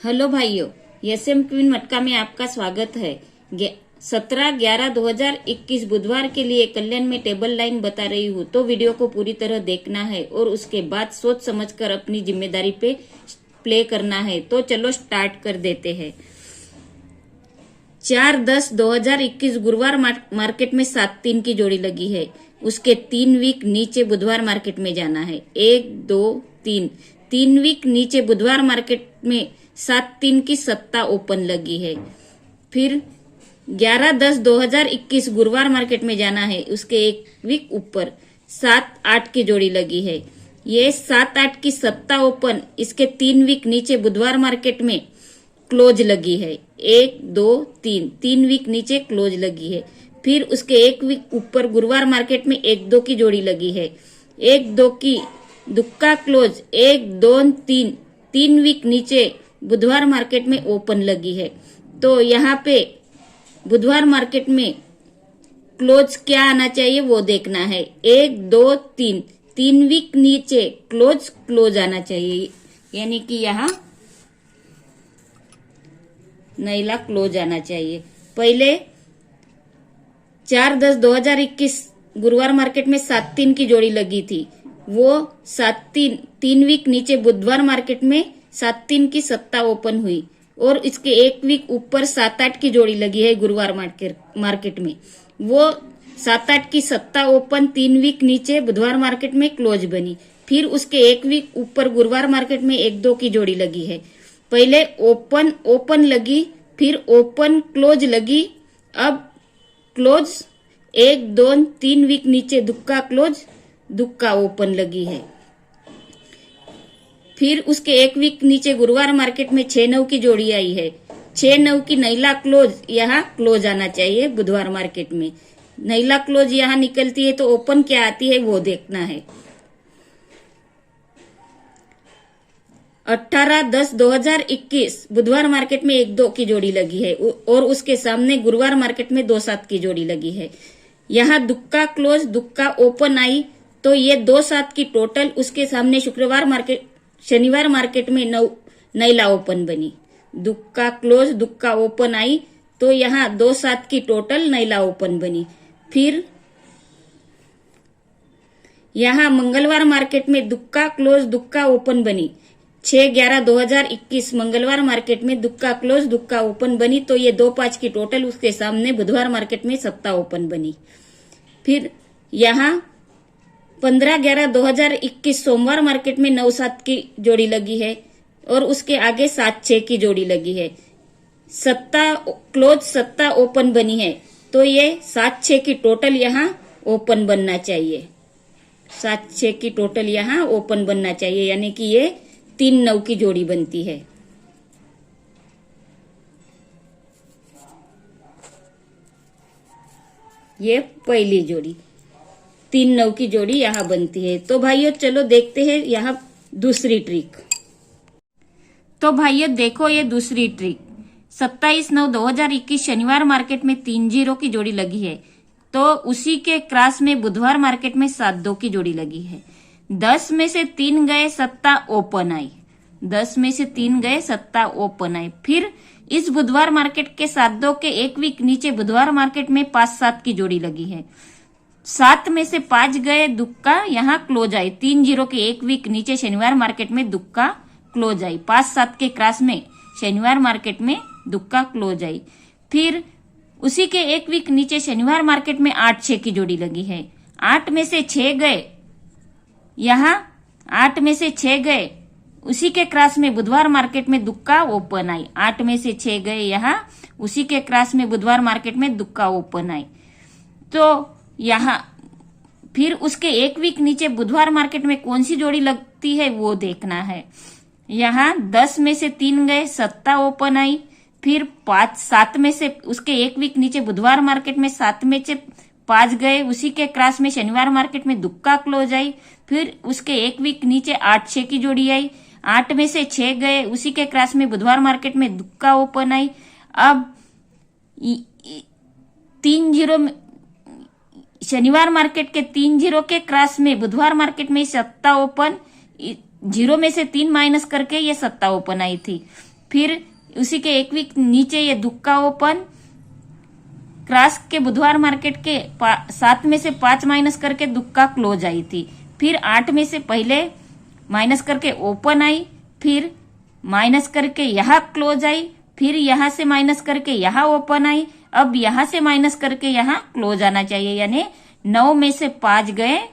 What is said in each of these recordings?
Hello भाइयों, SM queen मटका में आपका स्वागत है। 17/11/2021 बुधवार के लिए कल्याण में टेबल लाइन बता रही हूँ, तो वीडियो को पूरी तरह देखना है और उसके बाद सोच समझकर अपनी जिम्मेदारी पे प्ले करना है। तो चलो स्टार्ट कर देते हैं। 4/10/2021 गुरुवार मार्केट में 7-3 की जोड़ी लगी है। उसके 3 वीक नीचे बुधवार मार्केट में जाना है। 1 2 3 3 वीक नीचे बुधवार मार्केट में 7-3 की सत्ता ओपन लगी है। फिर 11/10/2021 गुरुवार मार्केट में जाना है। उसके 1 वीक ऊपर 7-8 की जोड़ी लगी है। ये 7-8 की सत्ता ओपन इसके 3 वीक नीचे बुधवार मार्केट में क्लोज लगी है। 1 2 3 3 वीक नीचे क्लोज लगी है। फिर उसके 1 वीक ऊपर गुरुवार मार्केट में 1-2 की जोड़ी लगी है। 1-2 की दुक्का क्लोज 1 2 3 3 वीक नीचे बुधवार मार्केट में ओपन लगी है। तो यहाँ पे बुधवार मार्केट में क्लोज क्या आना चाहिए वो देखना है। 1 2 3 3 वीक नीचे क्लोज आना चाहिए, यानी कि यहाँ नैला क्लोज आना चाहिए। पहले 4/10/2021 गुरुवार मार्केट में 7-3 की जोड़ी लगी थी। वो 7-3 3 वीक नीचे बुधवार मार्केट में 7-3 की सत्ता ओपन हुई और इसके 1 वीक ऊपर 7-8 की जोड़ी लगी है गुरुवार मार्केट में। वो 7-8 की सत्ता ओपन 3 वीक नीचे बुधवार मार्केट में क्लोज बनी। फिर उसके 1 वीक ऊपर गुरुवार मार्केट में 1-2 की जोड़ी लगी है। पहले ओपन लगी, फिर ओपन क्लोज लगी, अब क्लोज 1 2 3 वीक नीचे दुक्का क्लोज दुक्का ओपन लगी है। फिर उसके 1 वीक नीचे गुरुवार मार्केट में 6-9 की जोड़ी आई है। 6-9 की नैला क्लोज यहाँ क्लोज आना चाहिए। बुधवार मार्केट में नैला क्लोज यहाँ निकलती है तो ओपन क्या आती है वो देखना है। 18/10/2021 बुधवार मार्केट में 1-2 की जोड़ी लगी है और उसके सामने गुरुवार मार्केट में 2-7 की जोड़ी लगी है। यहाँ दुक्का क्लोज दुक्का ओपन आई तो ये 2-7 की टोटल उसके सामने शनिवार मार्केट में नैला ओपन बनी। दुक्का क्लोज दुक्का ओपन आई तो यहाँ 2-7 की टोटल नैला ओपन बनी। फिर यहाँ मंगलवार मार्केट में दुक्का क्लोज दुक्का ओपन बनी। 6/11/2021 मंगलवार मार्केट में दुक्का क्लोज दुक्का ओपन बनी तो ये 2-5 की टोटल उसके सामने बुधवार मार्केट में सत्ता ओपन बनी। फिर यहाँ 15/11/2021 सोमवार मार्केट में 9-7 की जोड़ी लगी है और उसके आगे 7-6 की जोड़ी लगी है। सत्ता क्लोज सत्ता ओपन बनी है तो ये 7-6 की टोटल यहाँ ओपन बनना चाहिए। 7-6 की टोटल यहाँ ओपन बनना चाहिए, यानी कि ये 3-9 की जोड़ी बनती है। ये पहली जोड़ी 3-9 की जोड़ी यहाँ बनती है। तो भाइयों चलो देखते हैं यहाँ दूसरी ट्रिक। तो भाइयों देखो ये दूसरी ट्रिक। 27/9/2021 शनिवार मार्केट में 3-0 की जोड़ी लगी है तो उसी के क्रॉस में बुधवार मार्केट में 7-2 की जोड़ी लगी है। 10 में से 3 गए सत्ता ओपन आई। 10 में से 3 गए सत्ता ओपन आई। फिर इस बुधवार मार्केट के 7-2 के 1 वीक नीचे बुधवार मार्केट में 5-7 की जोड़ी लगी है। 7 में से 5 गए दुक्का यहाँ क्लोज आई। 3-0 के 1 वीक नीचे शनिवार मार्केट में दुक्का क्लोज आई। 5-7 के क्रॉस में शनिवार मार्केट में दुक्का क्लोज आई। फिर उसी के 1 वीक नीचे शनिवार मार्केट में 8-6 की जोड़ी लगी है। 8 में से 6 गए, यहाँ 8 में से 6 गए उसी के क्रॉस में बुधवार मार्केट में दुक्का ओपन आई। 8 में से 6 गए यहाँ उसी के क्रॉस में बुधवार मार्केट में दुक्का ओपन आई। तो यहाँ फिर उसके 1 वीक नीचे बुधवार मार्केट में कौन सी जोड़ी लगती है वो देखना है। यहाँ 10 में से 3 गए सत्ता ओपन आई। फिर 7 में से उसके 1 वीक नीचे बुधवार मार्केट में 7 में से 5 गए उसी के क्रॉस में शनिवार मार्केट में दुक्का क्लोज आई। फिर उसके 1 वीक नीचे 8-6 की जोड़ी आई। 8 में से 6 गए उसी के क्रॉस में बुधवार मार्केट में दुक्का ओपन आई। अब 3-0 शनिवार मार्केट के 3-0 के क्रॉस में बुधवार मार्केट में सत्ता ओपन 0 में से 3 माइनस करके ये सत्ता ओपन आई थी। फिर उसी के एक वीक नीचे ये दुक्का ओपन, क्रॉस के बुधवार मार्केट के 7 में से 5 माइनस करके दुक्का क्लोज आई थी, फिर 8 में से पहले माइनस करके ओपन आई, फिर माइनस करके यहां क्लोज आई, फिर यहां से माइनस करके यहां ओपन आई, अब यहां से माइनस करके यहां क्लोज आना चाहिए, यानी 9 में से 5 गए,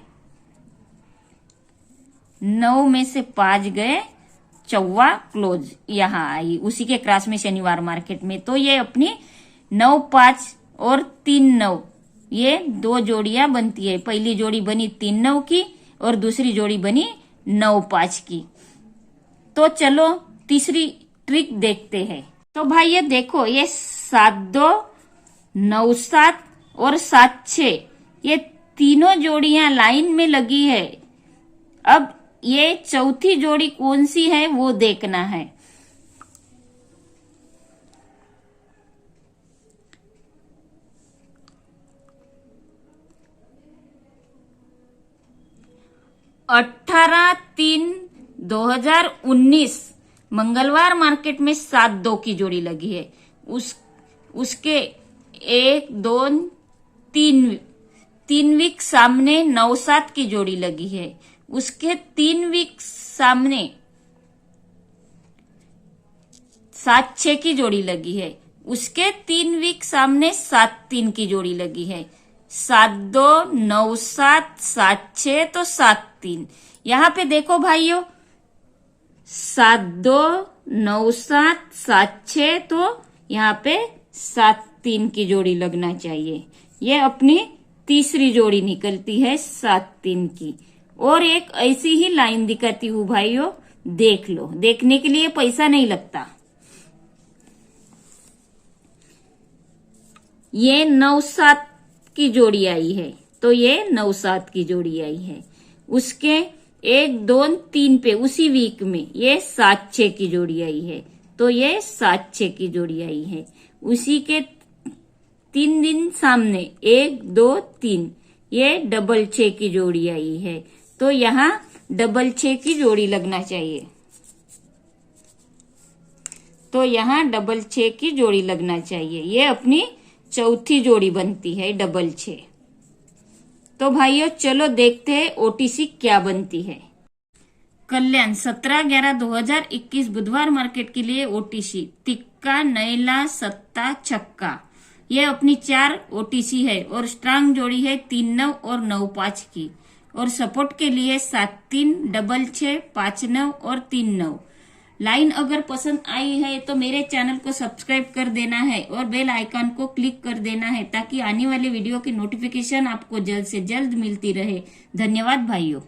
9 में से 5 गए, चौवा क्लोज यहां आई उसी के क्रॉस में शनिवार मार्केट में। तो ये अपनी 9-5 और 3-9 ये 2 जोड़ियां बनती है। पहली जोड़ी बनी 3-9 की और दूसरी जोड़ी बनी 9-5 की। तो चलो तीसरी ट्रिक देखते हैं। तो भाई ये देखो, ये 7-2, 9-7 और 7-6 ये तीनों जोड़ियां लाइन में लगी है। अब ये चौथी जोड़ी कौन सी है वो देखना है। अठारह 3/2019 मंगलवार मार्केट में 7-2 की जोड़ी लगी है। उसके 1, 2, 3 वीक सामने 9-7 की जोड़ी लगी है। उसके 3 वीक सामने 7-6 की जोड़ी लगी है। उसके 3 वीक सामने 7-3 की जोड़ी लगी है। 7-2, 9-7, 7-6 तो 7-3। यहां पे देखो भाइयों, 7-2, 9-7, 7-6 तो यहां पे 7-3 की जोड़ी लगना चाहिए। ये अपनी तीसरी जोड़ी निकलती है 7-3 की। और एक ऐसी ही लाइन दिखाती हूँ भाइयों, देख लो, देखने के लिए पैसा नहीं लगता। ये 9-7 की जोड़ी आई है, तो ये 9-7 की जोड़ी आई है। उसके 1, 2, 3 पे उसी वीक में ये 7-6 की जोड़ी आई है, तो ये 7-6 की जोड़ी आई है। उसी के 3 दिन सामने 1, 2, 3 ये 6-6 की जोड़ी आई है, तो यहाँ 6-6 की जोड़ी लगना चाहिए। तो यहाँ 6-6 की जोड़ी लगना चाहिए। ये अपनी चौथी जोड़ी बनती है 6-6। तो भाइयों चलो देखते हैं ओटीसी क्या बनती है। कल्याण 17/11/2021 बुधवार मार्केट के लिए ओटीसी तिक्का, नैला, सत्ता, छक्का ये अपनी 4 ओटीसी है और स्ट्रांग जोड़ी है 3-9 और 9-5 की। और सपोर्ट के लिए 7-3, 6-6, 5-9 और 3-9। लाइन अगर पसंद आई है तो मेरे चैनल को सब्सक्राइब कर देना है और बेल आइकन को क्लिक कर देना है, ताकि आने वाले वीडियो की नोटिफिकेशन आपको जल्द से जल्द मिलती रहे। धन्यवाद भाइयों।